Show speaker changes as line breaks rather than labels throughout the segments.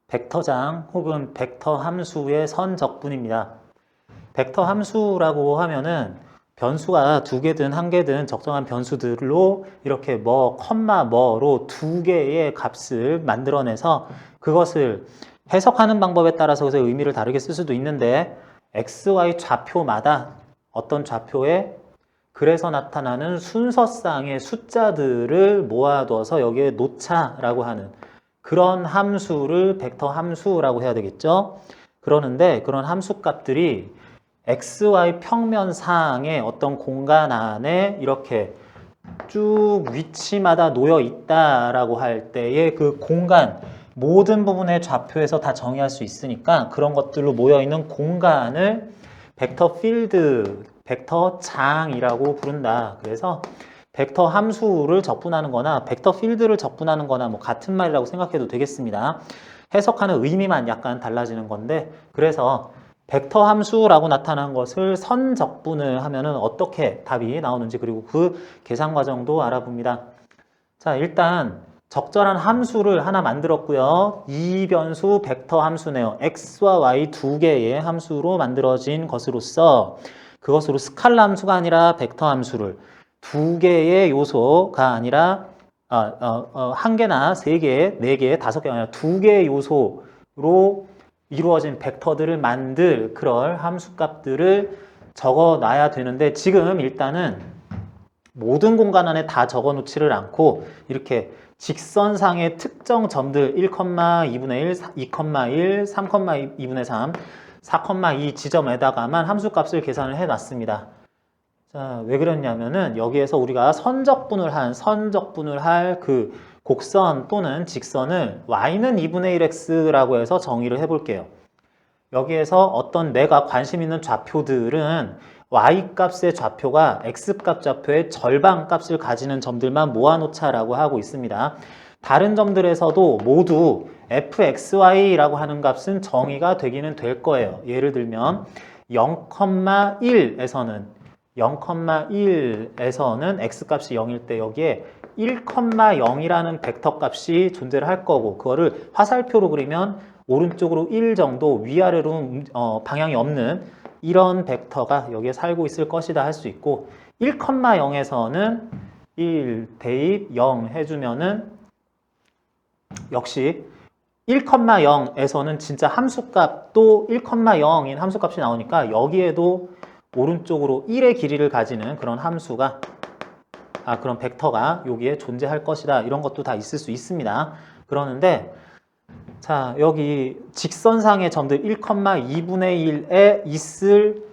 벡터장 혹은 벡터 함수의 선적분입니다. 벡터 함수라고 하면은 변수가 두 개든 한 개든 적정한 변수들로 이렇게 뭐, 컴마 뭐로 두 개의 값을 만들어내서 그것을 해석하는 방법에 따라서 의미를 다르게 쓸 수도 있는데 x, y 좌표마다 어떤 좌표에 그래서 나타나는 순서상의 숫자들을 모아둬서 여기에 놓자라고 하는 그런 함수를 벡터 함수라고 해야 되겠죠. 그러는데 그런 함수 값들이 XY 평면상의 어떤 공간 안에 이렇게 쭉 위치마다 놓여 있다라고 할 때의 그 공간, 모든 부분의 좌표에서 다 정의할 수 있으니까 그런 것들로 모여 있는 공간을 벡터 필드, 벡터 장이라고 부른다. 그래서 벡터 함수를 적분하는 거나 벡터 필드를 적분하는 거나 뭐 같은 말이라고 생각해도 되겠습니다. 해석하는 의미만 약간 달라지는 건데, 그래서 벡터 함수라고 나타난 것을 선적분을 하면은 어떻게 답이 나오는지, 그리고 그 계산 과정도 알아봅니다. 자, 일단 적절한 함수를 하나 만들었고요. 이 변수 벡터 함수네요. x와 y 두 개의 함수로 만들어진 것으로서 그것으로 스칼라 함수가 아니라 벡터 함수를 두 개의 요소가 아니라 한 개나 세 개, 네 개, 다섯 개가 아니라 두 개의 요소로 이루어진 벡터들을 만들 그럴 함수값들을 적어놔야 되는데, 지금 일단은 모든 공간 안에 다 적어놓지를 않고 이렇게 직선상의 특정 점들 1,2분의 1, 2,1, 3,2분의 3, 4,2 지점에다가만 함수값을 계산을 해놨습니다. 자, 왜 그랬냐면은 여기에서 우리가 선적분을 할 그 곡선 또는 직선을 y는 2분의 1x라고 해서 정의를 해볼게요. 여기에서 어떤 내가 관심 있는 좌표들은 y값의 좌표가 x값 좌표의 절반 값을 가지는 점들만 모아놓자라고 하고 있습니다. 다른 점들에서도 모두 fxy라고 하는 값은 정의가 되기는 될 거예요. 예를 들면 0,1에서는 x값이 0일 때 여기에 1,0이라는 벡터 값이 존재를 할 거고, 그거를 화살표로 그리면 오른쪽으로 1 정도, 위아래로 방향이 없는 이런 벡터가 여기에 살고 있을 것이다 할 수 있고, 1,0에서는 1 대입 0 해주면은 역시 1,0에서는 진짜 함수값도 1,0인 함수값이 나오니까 여기에도 오른쪽으로 1의 길이를 가지는 그런 함수가 그런 벡터가 여기에 존재할 것이다. 이런 것도 다 있을 수 있습니다. 그러는데 자, 여기 직선상의 점들 1,2분의 1에 있을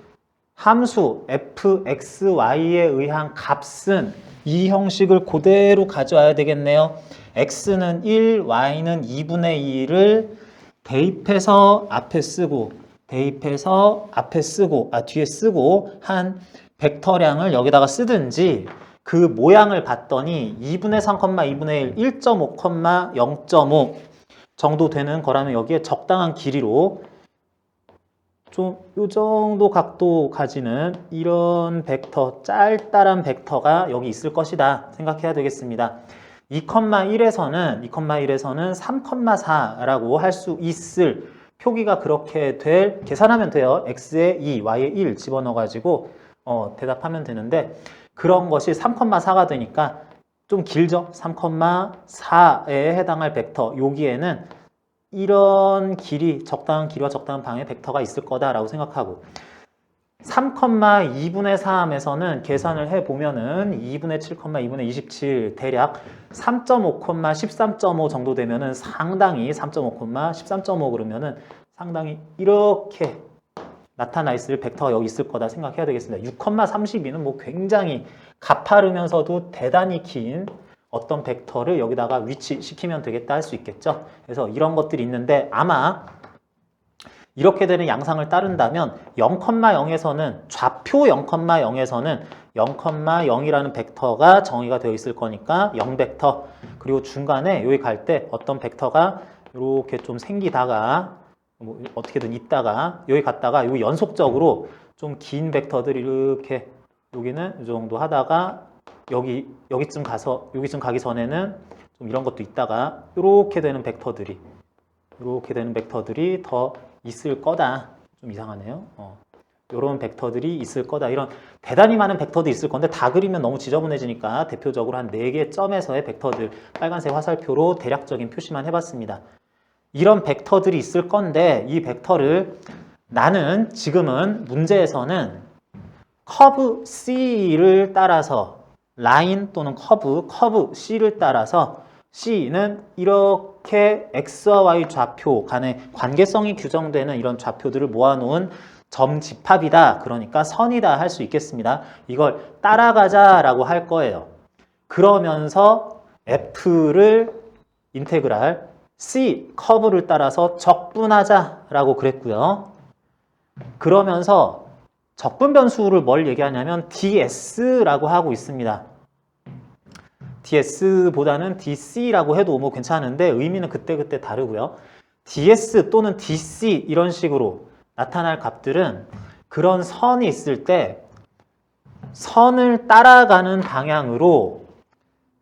함수 fxy에 의한 값은 이 형식을 그대로 가져와야 되겠네요. x는 1, y는 2분의 2를 대입해서 앞에 쓰고 뒤에 쓰고 한 벡터량을 여기다가 쓰든지, 그 모양을 봤더니 2분의 3, 2분의 1, 1.5, 0.5 정도 되는 거라면 여기에 적당한 길이로 좀 요 정도 각도 가지는 이런 벡터, 짤짤한 벡터가 여기 있을 것이다 생각해야 되겠습니다. 2,1에서는 3,4라고 할 수 있을 표기가 그렇게 계산하면 돼요. x에 2, y에 1 집어넣어가지고 대답하면 되는데, 그런 것이 3,4가 되니까 좀 길죠? 3,4에 해당할 벡터, 여기에는 이런 길이, 적당한 길이와 적당한 방향의 벡터가 있을 거다라고 생각하고, 3,2분의 3에서는 계산을 해보면은 2분의 7, 2분의 27 대략 3.5, 13.5 정도 되면은 상당히 3.5, 13.5 그러면은 상당히 이렇게 나타나 있을 벡터가 여기 있을 거다 생각해야 되겠습니다. 6,32는 뭐 굉장히 가파르면서도 대단히 긴 어떤 벡터를 여기다가 위치시키면 되겠다 할 수 있겠죠. 그래서 이런 것들이 있는데, 아마 이렇게 되는 양상을 따른다면 0,0에서는 좌표 0,0에서는 0,0이라는 벡터가 정의가 되어 있을 거니까 0벡터, 그리고 중간에 여기 갈 때 어떤 벡터가 이렇게 좀 생기다가 뭐 어떻게든 있다가 여기 갔다가 여기 연속적으로 좀 긴 벡터들이 이렇게 여기는 이 정도 하다가 여기쯤 가기 전에는 좀 이런 것도 있다가 이렇게 되는 벡터들이 이렇게 되는 벡터들이 더 있을 거다. 좀 이상하네요. 이런 벡터들이 있을 거다. 이런 대단히 많은 벡터도 있을 건데 다 그리면 너무 지저분해지니까 대표적으로 한 4개 점에서의 벡터들 빨간색 화살표로 대략적인 표시만 해봤습니다. 이런 벡터들이 있을 건데 이 벡터를 나는 지금은 문제에서는 커브 C를 따라서 라인 또는 커브 C를 따라서 C는 이렇게 X와 Y 좌표 간의 관계성이 규정되는 이런 좌표들을 모아놓은 점 집합이다. 그러니까 선이다 할 수 있겠습니다. 이걸 따라가자라고 할 거예요. 그러면서 F를 인테그랄 C 커브를 따라서 적분하자라고 그랬고요. 그러면서 적분 변수를 뭘 얘기하냐면 DS라고 하고 있습니다. DS보다는 DC라고 해도 뭐 괜찮은데 의미는 그때그때 다르고요. DS 또는 DC 이런 식으로 나타날 값들은 그런 선이 있을 때 선을 따라가는 방향으로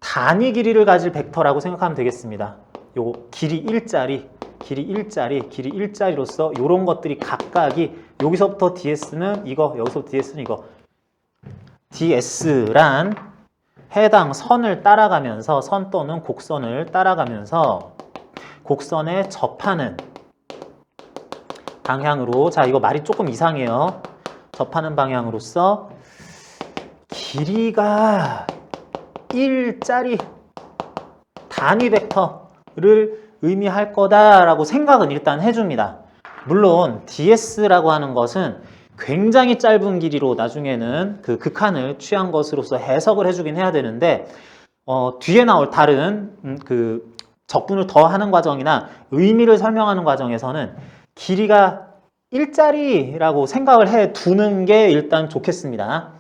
단위 길이를 가질 벡터라고 생각하면 되겠습니다. 요 길이 1짜리, 길이 1짜리로서 이런 것들이 각각이 여기서부터 DS는 이거, 여기서부터 DS는 이거. DS란 해당 선을 따라가면서 선 또는 곡선을 따라가면서 곡선에 접하는 방향으로 자 이거 말이 조금 이상해요. 접하는 방향으로서 길이가 1짜리 단위 벡터를 의미할 거다라고 생각은 일단 해줍니다. 물론 DS라고 하는 것은 굉장히 짧은 길이로 나중에는 그 극한을 취한 것으로서 해석을 해주긴 해야 되는데 뒤에 나올 다른 그 적분을 더하는 과정이나 의미를 설명하는 과정에서는 길이가 1짜리라고 생각을 해 두는 게 일단 좋겠습니다.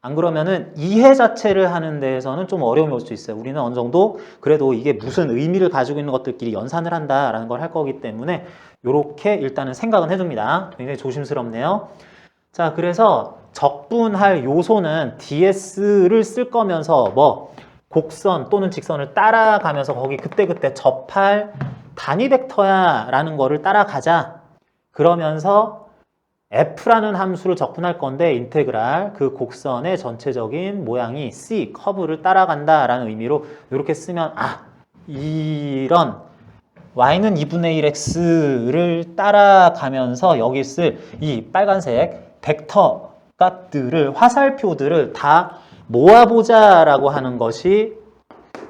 안 그러면은 이해 자체를 하는 데에서는 좀 어려움이 올 수 있어요. 우리는 어느 정도 그래도 이게 무슨 의미를 가지고 있는 것들끼리 연산을 한다라는 걸 할 거기 때문에 이렇게 일단은 생각은 해둡니다. 굉장히 조심스럽네요. 자, 그래서 적분할 요소는 DS를 쓸 거면서 뭐 곡선 또는 직선을 따라가면서 거기 그때그때 접할 단위 벡터야 라는 거를 따라가자. 그러면서 F라는 함수를 적분할 건데 인테그랄 그 곡선의 전체적인 모양이 C, 커브를 따라간다 라는 의미로 이렇게 쓰면 이런 y는 2분의 1x를 따라가면서 여기 쓸 이 빨간색 벡터 값들을 화살표들을 다 모아보자 라고 하는 것이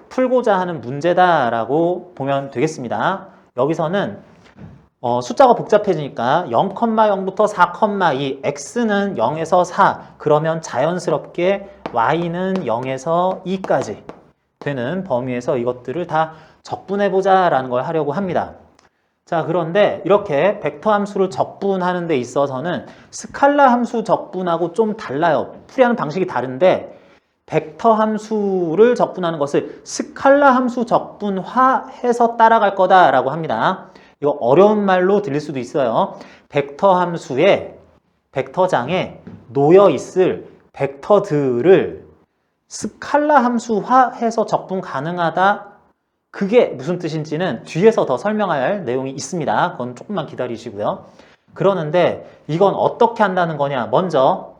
풀고자 하는 문제다라고 보면 되겠습니다. 여기서는 숫자가 복잡해지니까 0,0부터 4,2 x는 0에서 4 그러면 자연스럽게 y는 0에서 2까지 되는 범위에서 이것들을 다 적분해보자 라는 걸 하려고 합니다. 자, 그런데 이렇게 벡터 함수를 적분하는 데 있어서는 스칼라 함수 적분하고 좀 달라요. 풀이하는 방식이 다른데 벡터 함수를 적분하는 것을 스칼라 함수 적분화해서 따라갈 거다라고 합니다. 이거 어려운 말로 들릴 수도 있어요. 벡터 함수에 벡터장에 놓여 있을 벡터들을 스칼라 함수화해서 적분 가능하다. 그게 무슨 뜻인지는 뒤에서 더 설명할 내용이 있습니다. 그건 조금만 기다리시고요. 그러는데 이건 어떻게 한다는 거냐? 먼저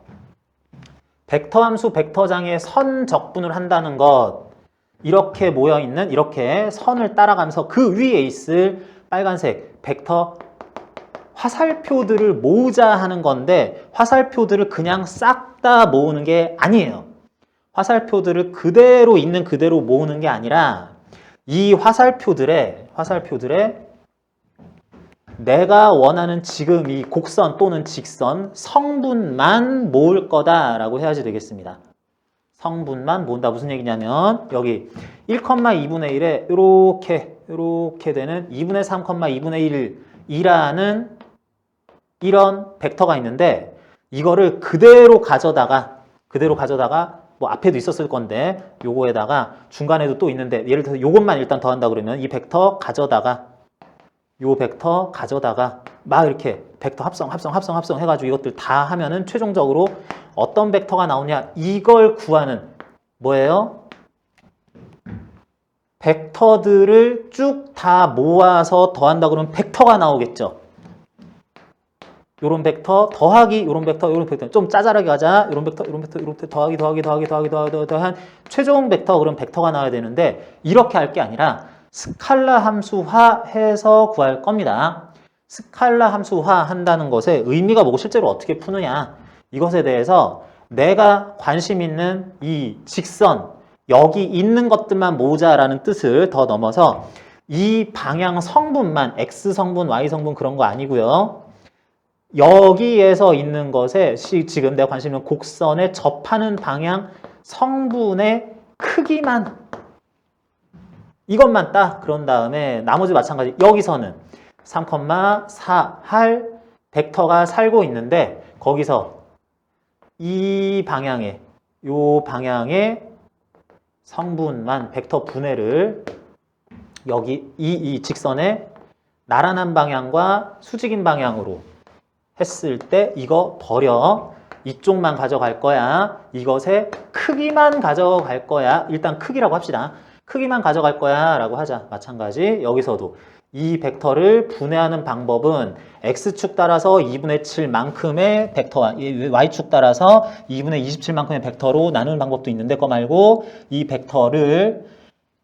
벡터 함수 벡터장에 선 적분을 한다는 것 이렇게 모여있는 이렇게 선을 따라가면서 그 위에 있을 빨간색 벡터 화살표들을 모으자 하는 건데 화살표들을 그냥 싹 다 모으는 게 아니에요. 화살표들을 그대로 있는 그대로 모으는 게 아니라 이 화살표들의 내가 원하는 지금 이 곡선 또는 직선 성분만 모을 거다라고 해야지 되겠습니다. 성분만 모은다. 무슨 얘기냐면 여기 1,2분의 1에 이렇게 되는 2분의 3, 2분의 1이라는 이런 벡터가 있는데 이거를 그대로 가져다가 뭐 앞에도 있었을 건데 요거에다가 중간에도 또 있는데 예를 들어서 요것만 일단 더한다 그러면 이 벡터 가져다가 요 벡터 가져다가 막 이렇게 벡터 합성 해가지고 이것들 다 하면은 최종적으로 어떤 벡터가 나오냐 이걸 구하는 뭐예요? 벡터들을 쭉 다 모아서 더한다 그러면 벡터가 나오겠죠. 요런 벡터 더하기 요런 벡터 요런 벡터 좀 짜잘하게 하자. 요런 벡터 요런 벡터 요런 벡터 더하기 한 최종 벡터 그런 벡터가 나와야 되는데 이렇게 할 게 아니라 스칼라 함수화해서 구할 겁니다. 스칼라 함수화 한다는 것의 의미가 뭐고 실제로 어떻게 푸느냐 이것에 대해서 내가 관심 있는 이 직선 여기 있는 것들만 모으자라는 뜻을 더 넘어서 이 방향 성분만 X 성분, Y 성분 그런 거 아니고요. 여기에서 있는 것에 지금 내가 관심 있는 곡선에 접하는 방향 성분의 크기만 이것만 딱 그런 다음에 나머지 마찬가지 여기서는 3,4 할 벡터가 살고 있는데 거기서 이 방향에 요 방향의 성분만 벡터 분해를 여기 이 직선의 나란한 방향과 수직인 방향으로 했을 때 이거 버려. 이쪽만 가져갈 거야. 이것의 크기만 가져갈 거야. 일단 크기라고 합시다. 크기만 가져갈 거야 라고 하자. 마찬가지 여기서도 이 벡터를 분해하는 방법은 X축 따라서 2분의 7만큼의 벡터와 Y축 따라서 2분의 27만큼의 벡터로 나누는 방법도 있는데 그거 말고 이 벡터를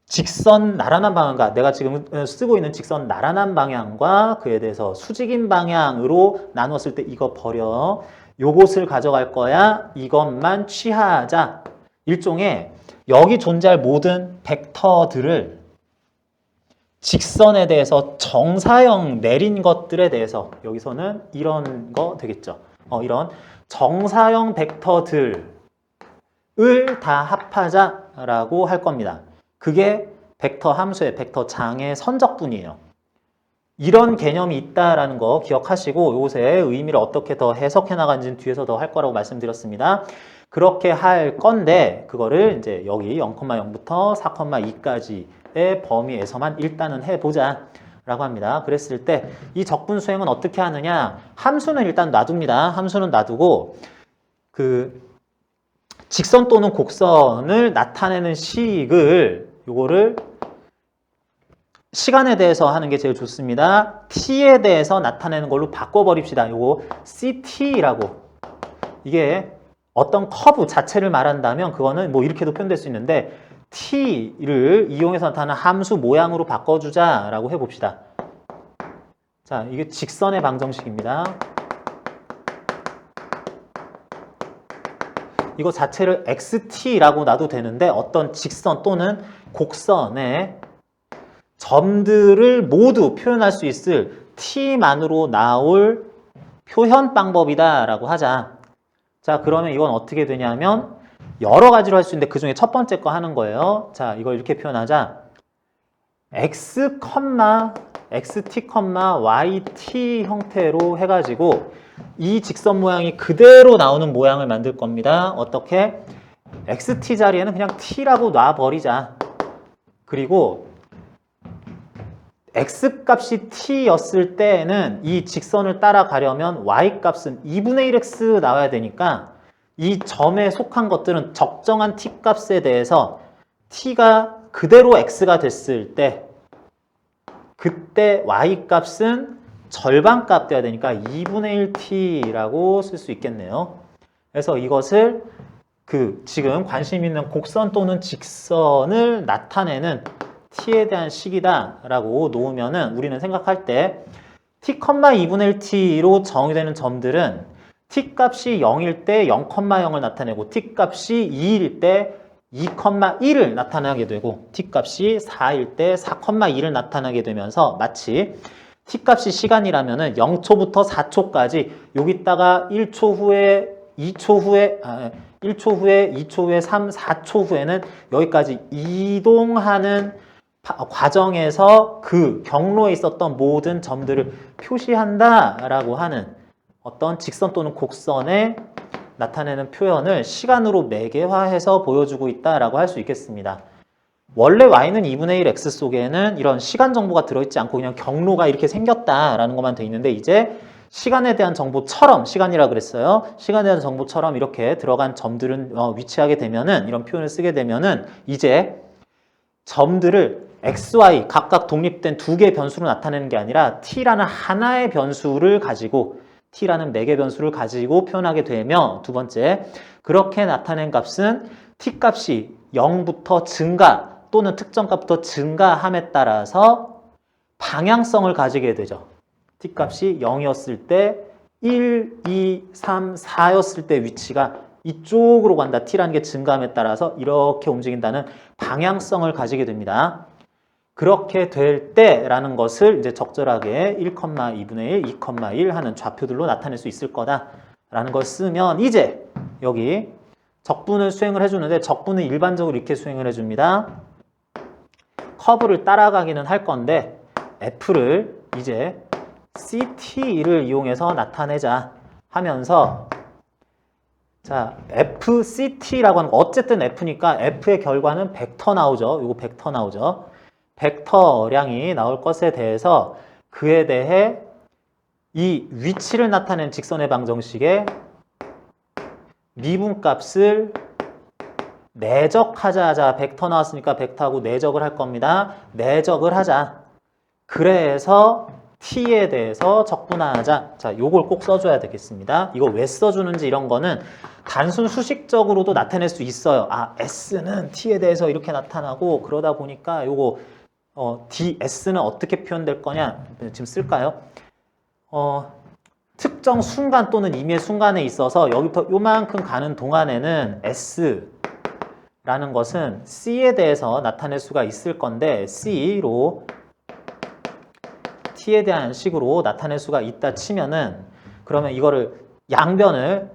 직선 나란한 방향과 내가 지금 쓰고 있는 직선 나란한 방향과 그에 대해서 수직인 방향으로 나누었을 때 이거 버려. 요것을 가져갈 거야. 이것만 취하자. 일종의 여기 존재할 모든 벡터들을 직선에 대해서 정사형 내린 것들에 대해서 여기서는 이런 거 되겠죠. 이런 정사형 벡터들을 다 합하자라고 할 겁니다. 그게 벡터 함수의 벡터 장의 선적분이에요. 이런 개념이 있다라는 거 기억하시고 이것의 의미를 어떻게 더 해석해 나가는지는 뒤에서 더 할 거라고 말씀드렸습니다. 그렇게 할 건데 그거를 이제 여기 0,0부터 4,2까지의 범위에서만 일단은 해보자 라고 합니다. 그랬을 때 이 적분 수행은 어떻게 하느냐 함수는 일단 놔둡니다. 함수는 놔두고 그 직선 또는 곡선을 나타내는 식을 요거를 시간에 대해서 하는 게 제일 좋습니다. t에 대해서 나타내는 걸로 바꿔버립시다. 요거 ct라고 이게 어떤 커브 자체를 말한다면 그거는 뭐 이렇게도 표현될 수 있는데 t를 이용해서 나타나는 함수 모양으로 바꿔주자라고 해봅시다. 자, 이게 직선의 방정식입니다. 이거 자체를 xt라고 놔도 되는데 어떤 직선 또는 곡선의 점들을 모두 표현할 수 있을 t만으로 나올 표현 방법이다 라고 하자. 자, 그러면 이건 어떻게 되냐면 여러 가지로 할 수 있는데 그 중에 첫 번째 거 하는 거예요. 자, 이걸 이렇게 표현하자. x, xt, yt 형태로 해가지고 이 직선 모양이 그대로 나오는 모양을 만들 겁니다. 어떻게? xt 자리에는 그냥 t라고 놔버리자. 그리고 x값이 t였을 때는 이 직선을 따라가려면 y값은 2분의 1x 나와야 되니까 이 점에 속한 것들은 적정한 t값에 대해서 t가 그대로 x가 됐을 때 그때 y값은 절반값 돼야 되니까 2분의 1t라고 쓸 수 있겠네요. 그래서 이것을 지금 관심 있는 곡선 또는 직선을 나타내는 t에 대한 식이다 라고 놓으면은 우리는 생각할 때 t, 2분의 1t로 정의되는 점들은 t 값이 0일 때 0,0을 나타내고 t 값이 2일 때 2,1을 나타나게 되고 t 값이 4일 때 4,2를 나타나게 되면서 마치 t 값이 시간이라면은 0초부터 4초까지 여기다가 1초 후에 2초 후에 1초 후에 2초 후에 3, 4초 후에는 여기까지 이동하는 과정에서 그 경로에 있었던 모든 점들을 표시한다라고 하는 어떤 직선 또는 곡선에 나타내는 표현을 시간으로 매개화해서 보여주고 있다라고 할 수 있겠습니다. 원래 y는 2분의 1 x 속에는 이런 시간 정보가 들어있지 않고 그냥 경로가 이렇게 생겼다라는 것만 돼 있는데 이제 시간에 대한 정보처럼 시간이라 그랬어요. 시간에 대한 정보처럼 이렇게 들어간 점들은 위치하게 되면은 이런 표현을 쓰게 되면은 이제 점들을 x, y 각각 독립된 두 개의 변수로 나타내는 게 아니라 t라는 하나의 변수를 가지고 t라는 4개 변수를 가지고 표현하게 되며 두 번째, 그렇게 나타낸 값은 t 값이 0부터 증가 또는 특정 값부터 증가함에 따라서 방향성을 가지게 되죠. t 값이 0이었을 때 1, 2, 3, 4였을 때 위치가 이쪽으로 간다. t라는 게 증가함에 따라서 이렇게 움직인다는 방향성을 가지게 됩니다. 그렇게 될 때라는 것을 이제 적절하게 1,2분의 1, 2,1 하는 좌표들로 나타낼 수 있을 거다라는 걸 쓰면 이제 여기 적분을 수행을 해주는데 적분은 일반적으로 이렇게 수행을 해줍니다. 커브를 따라가기는 할 건데 f를 이제 CT를 이용해서 나타내자 하면서 자, FCT라고 하는 거 어쨌든 F니까 F의 결과는 벡터 나오죠. 이거 벡터 나오죠. 벡터량이 나올 것에 대해서 그에 대해 이 위치를 나타낸 직선의 방정식에 미분값을 내적하자. 자, 벡터 나왔으니까 벡터하고 내적을 할 겁니다. 내적을 하자. 그래서 t에 대해서 적분하자. 자, 요걸 꼭 써줘야 되겠습니다. 이거 왜 써주는지 이런 거는 단순 수식적으로도 나타낼 수 있어요. 아, s는 t에 대해서 이렇게 나타나고 그러다 보니까 요거 ds는 어떻게 표현될 거냐? 지금 쓸까요? 특정 순간 또는 임의 순간에 있어서 여기부터 요만큼 가는 동안에는 s라는 것은 c에 대해서 나타낼 수가 있을 건데 c로 t에 대한 식으로 나타낼 수가 있다 치면은 그러면 이거를 양변을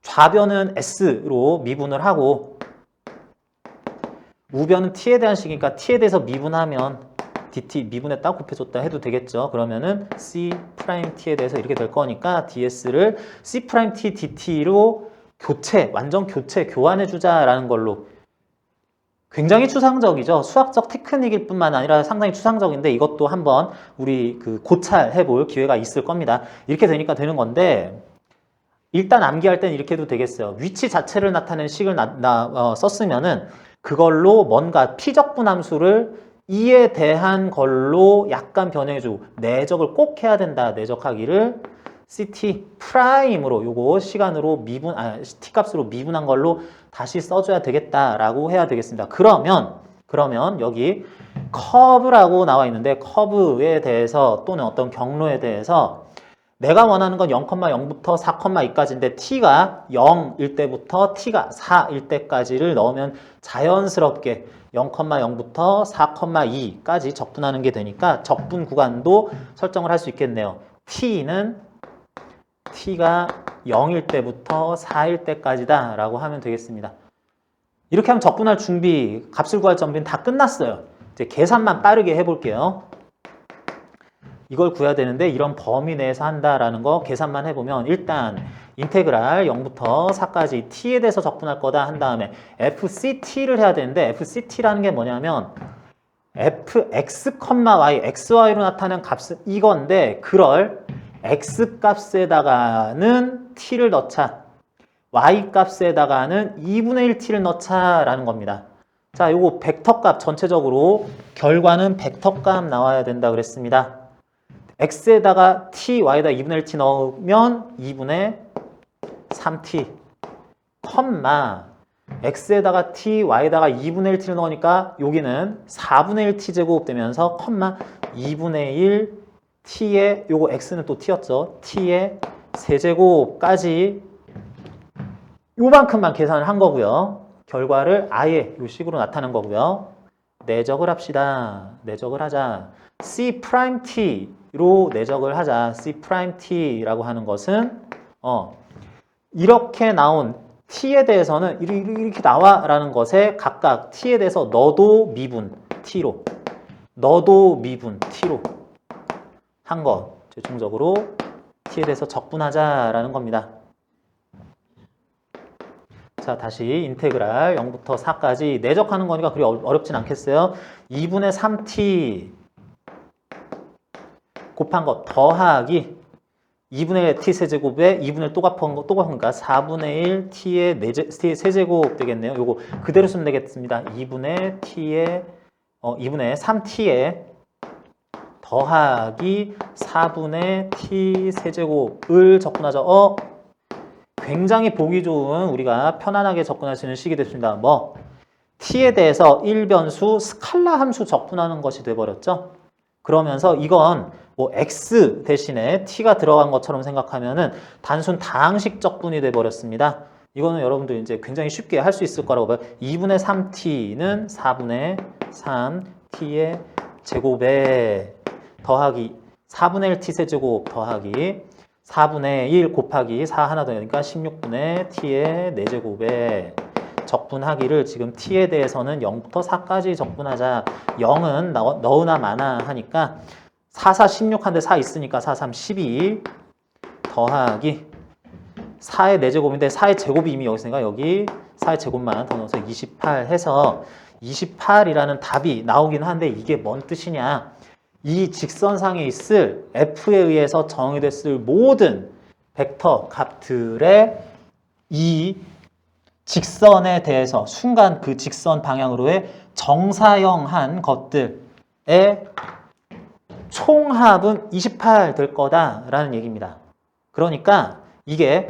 좌변은 s로 미분을 하고 우변은 t에 대한 식이니까 t에 대해서 미분하면 dt 미분했다 곱해줬다 해도 되겠죠. 그러면은 c't에 대해서 이렇게 될 거니까 ds를 c't dt로 완전 교환해주자라는 걸로 굉장히 추상적이죠. 수학적 테크닉일 뿐만 아니라 상당히 추상적인데 이것도 한번 우리 고찰해 볼 기회가 있을 겁니다. 이렇게 되니까 되는 건데 일단 암기할 땐 이렇게 해도 되겠어요. 위치 자체를 나타낸 식을 썼으면은 그걸로 뭔가 피적분 함수를 이에 대한 걸로 약간 변형해주고 내적을 꼭 해야 된다. 내적하기를 ct 프라임으로 요거 시간으로 t 값으로 미분한 걸로 다시 써줘야 되겠다라고 해야 되겠습니다. 그러면 여기 커브라고 나와 있는데 커브에 대해서 또는 어떤 경로에 대해서 내가 원하는 건 0,0부터 4,2까지인데 t가 0일 때부터 t가 4일 때까지를 넣으면 자연스럽게 0,0부터 4,2까지 적분하는 게 되니까 적분 구간도 설정을 할 수 있겠네요. t가 0일 때부터 4일 때까지다 라고 하면 되겠습니다. 이렇게 하면 적분할 준비, 값을 구할 준비는 다 끝났어요. 이제 계산만 빠르게 해볼게요. 이걸 구해야 되는데 이런 범위 내에서 한다라는 거 계산만 해보면 일단 인테그랄 0부터 4까지 t에 대해서 적분할 거다 한 다음에 fct를 해야 되는데 fct라는 게 뭐냐면 fx, y, xy로 나타나는 값은 이건데 그럴 x 값에다가는 t를 넣자 y 값에다가는 2분의 1t를 넣자라는 겁니다. 자, 요거 벡터 값 전체적으로 결과는 벡터 값 나와야 된다 그랬습니다. x에다가 t, y에다 2분의 1t 넣으면 2분의 3t, x에다가 t, y에다가 2분의 1t를 넣으니까 여기는 4분의 1t 제곱 되면서 2분의 1 t의 요거 x는 또 t였죠. t의 세제곱까지 요만큼만 계산을 한 거고요. 결과를 아예 요 식으로 나타낸 거고요. 내적을 합시다. 내적을 하자. c't로 내적을 하자. c't라고 하는 것은 이렇게 나온 t에 대해서는 이렇게 나와라는 것에 각각 t에 대해서 너도 미분 t로 한 것 최종적으로 t에 대해서 적분하자라는 겁니다. 자, 다시 인테그랄 0부터 4까지 내적하는 거니까 그리 어렵진 않겠어요. 2분의 3t 곱한 것 더하기 2분의 1 t 세제곱에 2분의 1 또 곱한 거니까 4분의 1 t의 세제곱 되겠네요. 요거 그대로 쓰면 되겠습니다. 2분의 3t의 더하기 4분의 t 세제곱을 접근하죠. 굉장히 보기 좋은 우리가 편안하게 접근할 수 있는 식이 됐습니다. t에 대해서 1변수 스칼라 함수 접근하는 것이 돼버렸죠. 그러면서 이건 x 대신에 t가 들어간 것처럼 생각하면은 단순 다항식 적분이 돼버렸습니다. 이거는 여러분들 이제 굉장히 쉽게 할 수 있을 거라고 봐요. 2분의 3t는 4분의 3t의 제곱에 더하기 4분의 1t 세제곱 더하기 4분의 1 곱하기 4 하나 더 되니까 16분의 t의 4제곱에 적분하기를 지금 t에 대해서는 0부터 4까지 적분하자. 0은 너우나 마나 하니까 4, 4, 16 한데 4 있으니까 4, 3, 12 더하기 4의 4제곱인데 4의 제곱이 이미 여기 있으니까 여기 4의 제곱만 더 넣어서 28 해서 28이라는 답이 나오긴 한데 이게 뭔 뜻이냐. 이 직선상에 있을 f에 의해서 정의됐을 모든 벡터 값들의 이 직선에 대해서 순간 그 직선 방향으로의 정사형한 것들의 총합은 28 될 거다라는 얘기입니다. 그러니까 이게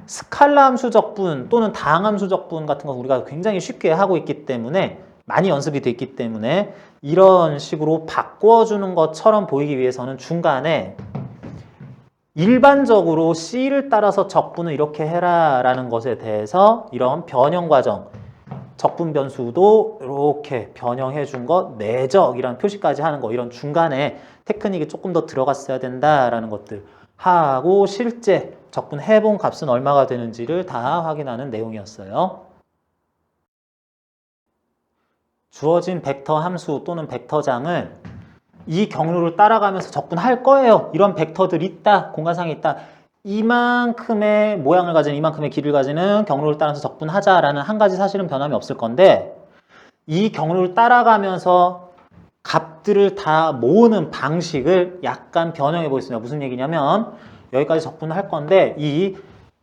스칼라 함수 적분 또는 다항함수 적분 같은 거 우리가 굉장히 쉽게 하고 있기 때문에 많이 연습이 돼 있기 때문에 이런 식으로 바꿔주는 것처럼 보이기 위해서는 중간에 일반적으로 C를 따라서 적분을 이렇게 해라 라는 것에 대해서 이런 변형 과정, 적분 변수도 이렇게 변형해 준 것, 내적이라는 표시까지 하는 거, 이런 중간에 테크닉이 조금 더 들어갔어야 된다라는 것들 하고 실제 적분해 본 값은 얼마가 되는지를 다 확인하는 내용이었어요. 주어진 벡터 함수 또는 벡터장을 이 경로를 따라가면서 적분할 거예요. 이런 벡터들이 있다. 공간상에 있다. 이만큼의 모양을 가지는 이만큼의 길이를 가지는 경로를 따라서 적분하자라는 한 가지 사실은 변함이 없을 건데 이 경로를 따라가면서 값들을 다 모으는 방식을 약간 변형해 보겠습니다. 무슨 얘기냐면 여기까지 적분을 할 건데 이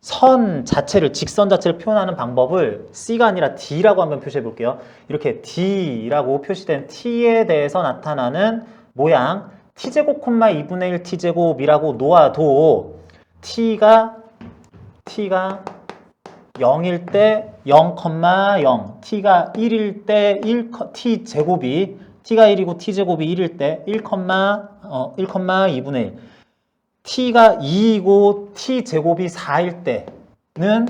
선 자체를, 직선 자체를 표현하는 방법을 C가 아니라 D라고 한번 표시해 볼게요. 이렇게 D라고 표시된 T에 대해서 나타나는 모양 T제곱, 2분의 1 T제곱이라고 놓아도 T가 0일 때 0, 0, T가 1일 때 1, T제곱이 T가 1이고 T제곱이 1일 때 1, 2분의 1 T가 2이고 T제곱이 4일 때는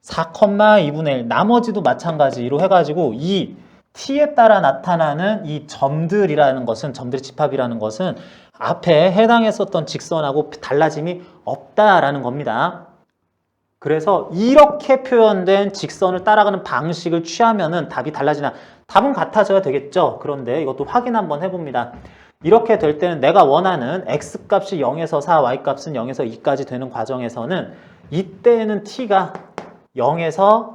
4, 2분의 1 나머지도 마찬가지로 해가지고 이 T에 따라 나타나는 이 점들이라는 것은 점들의 집합이라는 것은 앞에 해당했었던 직선하고 달라짐이 없다라는 겁니다. 그래서 이렇게 표현된 직선을 따라가는 방식을 취하면은 답이 달라지나 답은 같아져야 되겠죠. 그런데 이것도 확인 한번 해봅니다. 이렇게 될 때는 내가 원하는 x값이 0에서 4, y값은 0에서 2까지 되는 과정에서는 이때는 t가 0에서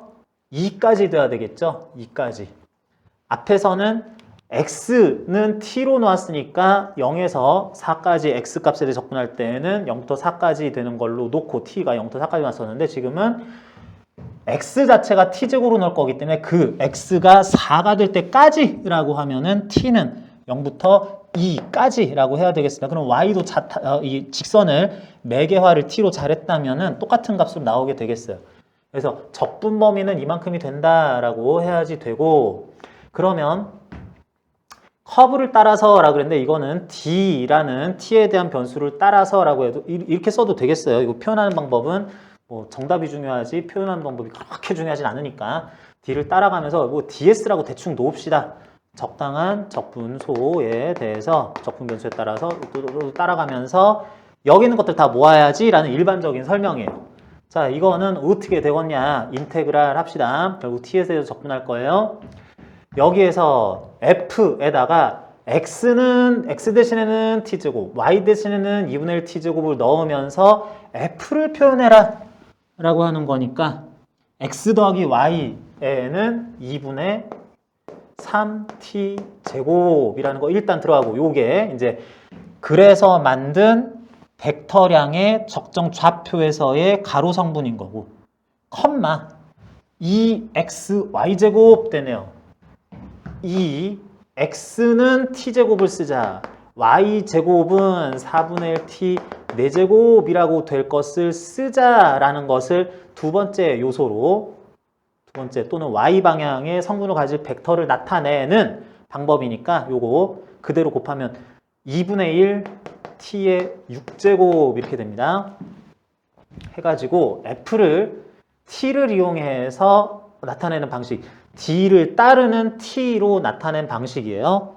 2까지 돼야 되겠죠. 2까지. 앞에서는 x는 t로 놓았으니까 0에서 4까지 x값에 대해 접근할 때는 0부터 4까지 되는 걸로 놓고 t가 0부터 4까지 왔었는데 지금은 x 자체가 t제곱으로 넣을 거기 때문에 그 x가 4가 될 때까지라고 하면은 t는 0부터 2까지라고 해야 되겠습니다. 그럼 y도 이 직선을 매개화를 t로 잘했다면은 똑같은 값으로 나오게 되겠어요. 그래서 적분 범위는 이만큼이 된다라고 해야지 되고 그러면 커브를 따라서라고 그랬는데 이거는 d라는 t에 대한 변수를 따라서라고 해도 이렇게 써도 되겠어요. 이거 표현하는 방법은 뭐 정답이 중요하지 표현하는 방법이 그렇게 중요하진 않으니까 d를 따라가면서 뭐 ds라고 대충 놓읍시다. 적당한 적분소에 대해서 적분 변수에 따라서 또 따라가면서 여기 있는 것들 다 모아야지 라는 일반적인 설명이에요. 자, 이거는 어떻게 되겠냐. 인테그랄 합시다. 결국 t에 대해서 적분할 거예요. 여기에서 f에다가 x 대신에는 t제곱, y 대신에는 2분의 1 t제곱을 넣으면서 f를 표현해라 라고 하는 거니까 x 더하기 y에는 2분의 3t제곱이라는 거 일단 들어가고 요게 이제 그래서 만든 벡터량의 적정 좌표에서의 가로 성분인 거고, 컴마 2xy제곱 되네요. 이 x는 t제곱을 쓰자. y제곱은 4분의 1 t 4제곱이라고 될 것을 쓰자라는 것을 두 번째 요소로, 두 번째 또는 y방향의 성분을 가질 벡터를 나타내는 방법이니까 요거 그대로 곱하면 2분의 1 t의 6제곱 이렇게 됩니다. 해가지고 f를 t를 이용해서 나타내는 방식, d를 따르는 t로 나타낸 방식이에요.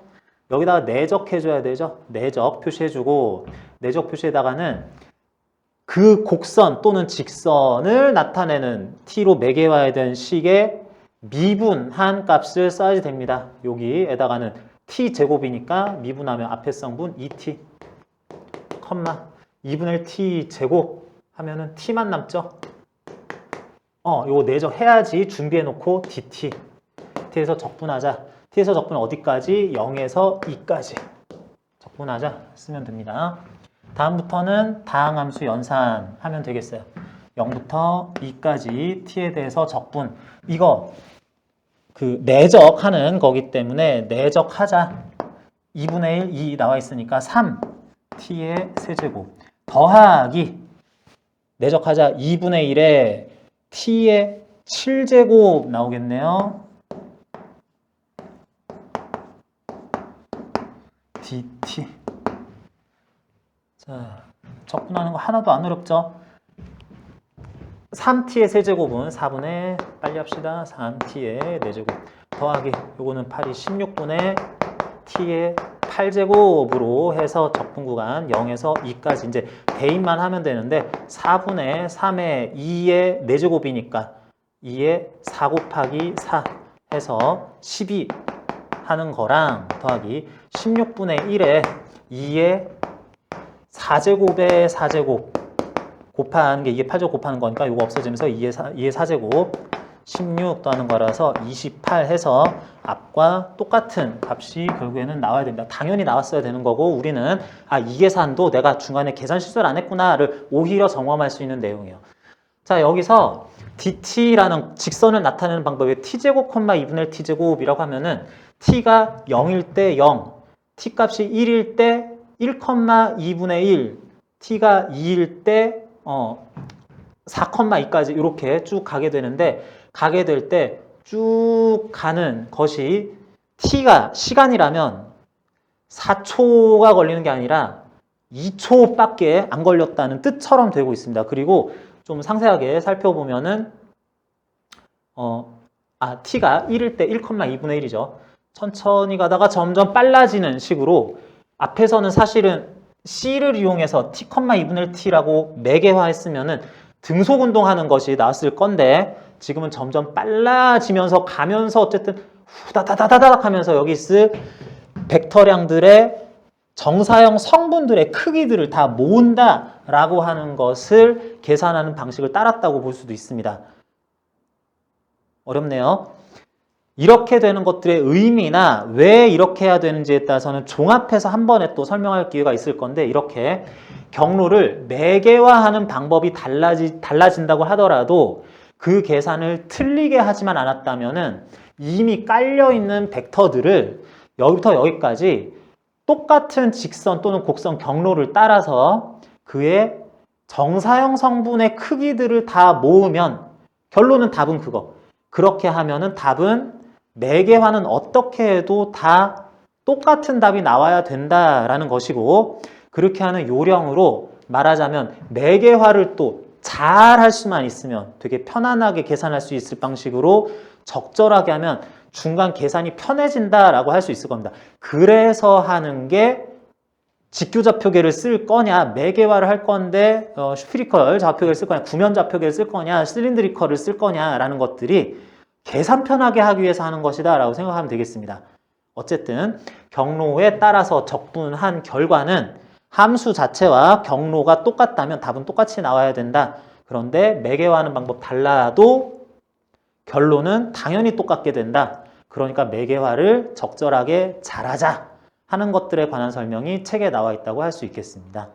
여기다가 내적해줘야 되죠. 내적 표시해주고, 내적 표시에다가는 그 곡선 또는 직선을 나타내는 t로 매개와야 되는 식의 미분한 값을 써야지 됩니다. 여기에다가는 t제곱이니까 미분하면 앞에 성분 2t, 컴마 2분의 1 t제곱 하면은 t만 남죠. 요거 내적해야지 준비해놓고 dt, t에서 적분하자. t에서 적분은 어디까지? 0에서 2까지 적분하자 쓰면 됩니다. 다음부터는 다항함수 연산하면 되겠어요. 0부터 2까지 t에 대해서 적분. 이거 그 내적하는 거기 때문에 내적하자. 2분의 1, 2 나와 있으니까 3 t의 세제곱 더하기 내적하자 2분의 1에 t의 7제곱 나오겠네요. dt. 자, 적분하는 거 하나도 안 어렵죠? 3t의 세제곱은 4분의, 빨리 합시다. 3t의 4제곱 더하기, 요거는 8이 16분의 t의 8제곱으로 해서 적분 구간 0에서 2까지 이제 대입만 하면 되는데 4분의 3의 2의 4제곱이니까 2의 4 곱하기 4 해서 12 하는 거랑 더하기 16분의 1에 2의 4제곱의 4제곱 곱하는 게 2의 8제곱 곱하는 거니까 이거 없어지면서 2의 4제곱 16 더하는 거라서 28 해서 앞과 똑같은 값이 결국에는 나와야 됩니다. 당연히 나왔어야 되는 거고 우리는 이 계산도 내가 중간에 계산 실수를 안 했구나를 오히려 점검할 수 있는 내용이에요. 자, 여기서 dt라는 직선을 나타내는 방법이 t제곱, 2분의 1 t제곱이라고 하면은 t가 0일 때 0, t 값이 1일 때 1, 2분의 1, t가 2일 때 4,2까지 이렇게 쭉 가게 되는데 가게 될 때 쭉 가는 것이 t가 시간이라면 4초가 걸리는 게 아니라 2초밖에 안 걸렸다는 뜻처럼 되고 있습니다. 그리고 좀 상세하게 살펴보면은 t가 1일 때 1,2분의 1이죠. 천천히 가다가 점점 빨라지는 식으로 앞에서는 사실은 c를 이용해서 t,2분의 1 t라고 매개화했으면은 등속 운동하는 것이 나왔을 건데 지금은 점점 빨라지면서 가면서 어쨌든 후다다다다닥 하면서 여기 있을 벡터량들의 정사형 성분들의 크기들을 다 모은다라고 하는 것을 계산하는 방식을 따랐다고 볼 수도 있습니다. 어렵네요. 이렇게 되는 것들의 의미나 왜 이렇게 해야 되는지에 따라서는 종합해서 한 번에 또 설명할 기회가 있을 건데 이렇게 경로를 매개화하는 방법이 달라진다고 하더라도 그 계산을 틀리게 하지만 않았다면은 이미 깔려있는 벡터들을 여기부터 여기까지 똑같은 직선 또는 곡선 경로를 따라서 그의 정사형 성분의 크기들을 다 모으면 결론은 답은 그거. 그렇게 하면은 답은 매개화는 어떻게 해도 다 똑같은 답이 나와야 된다라는 것이고 그렇게 하는 요령으로 말하자면 매개화를 또 잘 할 수만 있으면 되게 편안하게 계산할 수 있을 방식으로 적절하게 하면 중간 계산이 편해진다라고 할 수 있을 겁니다. 그래서 하는 게 직교좌표계를 쓸 거냐, 매개화를 할 건데 슈피리컬 좌표계를 쓸 거냐, 구면 좌표계를 쓸 거냐, 실린드리컬을 쓸 거냐라는 것들이 계산 편하게 하기 위해서 하는 것이다 라고 생각하면 되겠습니다. 어쨌든 경로에 따라서 적분한 결과는 함수 자체와 경로가 똑같다면 답은 똑같이 나와야 된다. 그런데 매개화하는 방법 달라도 결론은 당연히 똑같게 된다. 그러니까 매개화를 적절하게 잘하자 하는 것들에 관한 설명이 책에 나와 있다고 할 수 있겠습니다.